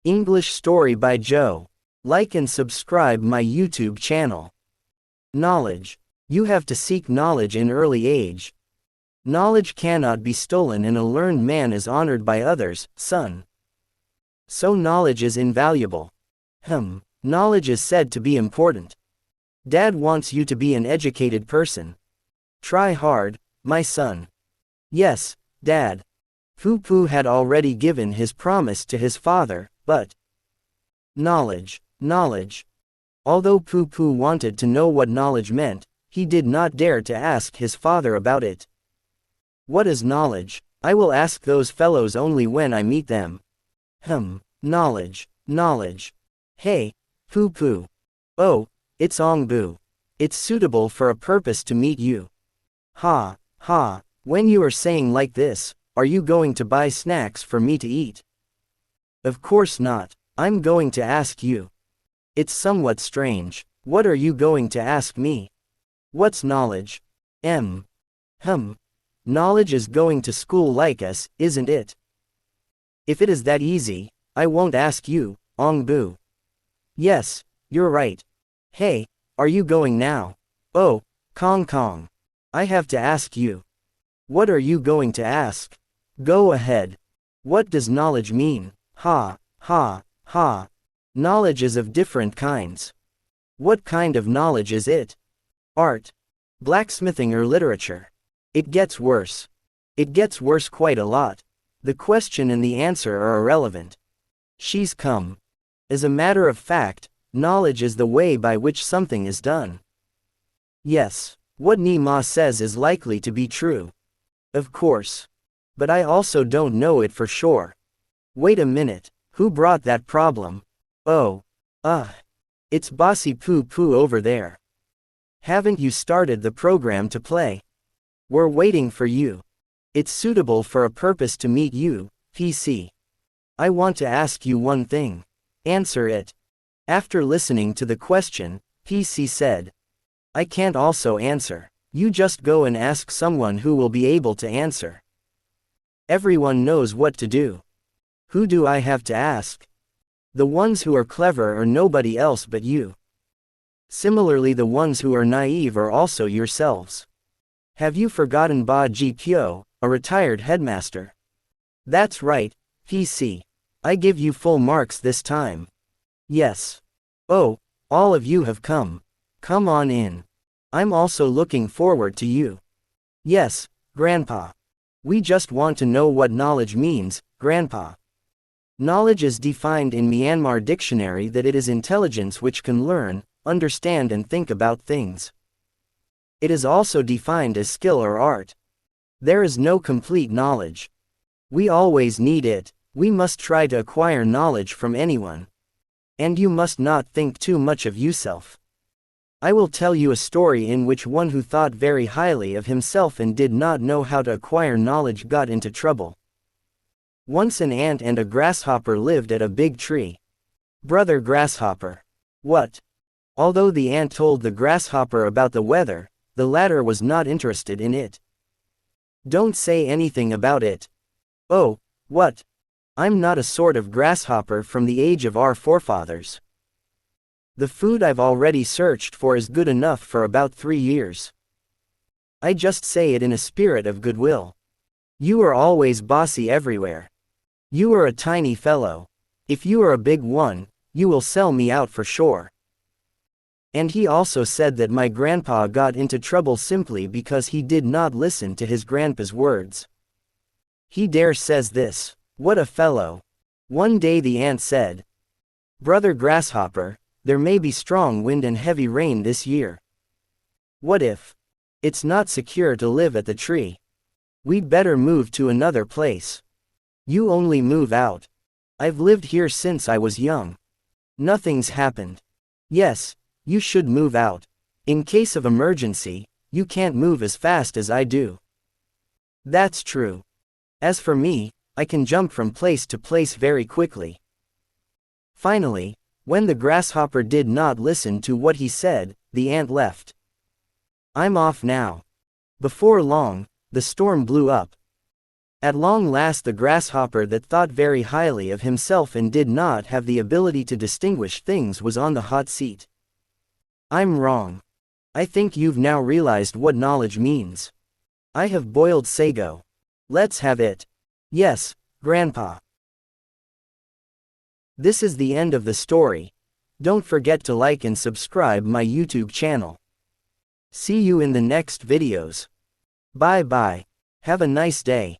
English story by Joe. Like and subscribe my YouTube channel. Knowledge. You have to seek knowledge in early age. Knowledge cannot be stolen, and a learned man is honored by others, son. So knowledge is invaluable. Knowledge is said to be important. Dad wants you to be an educated person. Try hard, my son. Yes, Dad. Poo-Poo had already given his promise to his father, but knowledge. Although Poo-Poo wanted to know what knowledge meant, he did not dare to ask his father about it. What is knowledge? I will ask those fellows only when I meet them. Knowledge. Hey, Poo-Poo. Oh, it's Ong-Boo. It's suitable for a purpose to meet you. Ha. When you are saying like this, are you going to buy snacks for me to eat? Of course not. I'm going to ask you. It's somewhat strange. What are you going to ask me? What's knowledge? Knowledge is going to school like us, isn't it? If it is that easy, I won't ask you, Ong-Boo. Yes, you're right. Hey, are you going now? Oh, Kong. I have to ask you. What are you going to ask? Go ahead. What does knowledge mean? Ha. Knowledge is of different kinds. What kind of knowledge is it? Art, blacksmithing, or literature? It gets worse. It gets worse quite a lot. The question and the answer are irrelevant. She's come. As a matter of fact, knowledge is the way by which something is done. Yes, what Nima says is likely to be true. Of course. But I also don't know it for sure. Wait a minute, who brought that problem? Oh. It's Bossy Poo-Poo over there. Haven't you started the program to play? We're waiting for you. It's suitable for a purpose to meet you, PC. I want to ask you one thing. Answer it. After listening to the question, PC said, I can't also answer. You just go and ask someone who will be able to answer. Everyone knows what to do. Who do I have to ask? The ones who are clever are nobody else but you. Similarly, the ones who are naive are also yourselves. Have you forgotten Ba Ji Pyo, a retired headmaster? That's right, PC. I give you full marks this time. Yes. Oh, all of you have come. Come on in. I'm also looking forward to you. Yes, Grandpa. We just want to know what knowledge means, Grandpa. Knowledge is defined in Myanmar dictionary that it is intelligence which can learn, understand and think about things. It is also defined as skill or art. There is no complete knowledge. We always need it. We must try to acquire knowledge from anyone. And you must not think too much of yourself. I will tell you a story in which one who thought very highly of himself and did not know how to acquire knowledge got into trouble. Once an ant and a grasshopper lived at a big tree. Brother Grasshopper. What? Although the ant told the grasshopper about the weather, the latter was not interested in it. Don't say anything about it. Oh, what? I'm not a sort of grasshopper from the age of our forefathers. The food I've already searched for is good enough for about 3 years. I just say it in a spirit of goodwill. You are always bossy everywhere. You are a tiny fellow. If you are a big one, you will sell me out for sure. And he also said that my grandpa got into trouble simply because he did not listen to his grandpa's words. He dare says this. What a fellow. One day the ant said, Brother Grasshopper, there may be strong wind and heavy rain this year. What if? It's not secure to live at the tree. We'd better move to another place. You only move out. I've lived here since I was young. Nothing's happened. Yes, you should move out. In case of emergency, you can't move as fast as I do. That's true. As for me, I can jump from place to place very quickly. Finally, when the grasshopper did not listen to what he said, the ant left. I'm off now. Before long, the storm blew up. At long last the grasshopper that thought very highly of himself and did not have the ability to distinguish things was on the hot seat. I'm wrong. I think you've now realized what knowledge means. I have boiled sago. Let's have it. Yes, Grandpa. This is the end of the story. Don't forget to like and subscribe my YouTube channel. See you in the next videos. Bye bye. Have a nice day.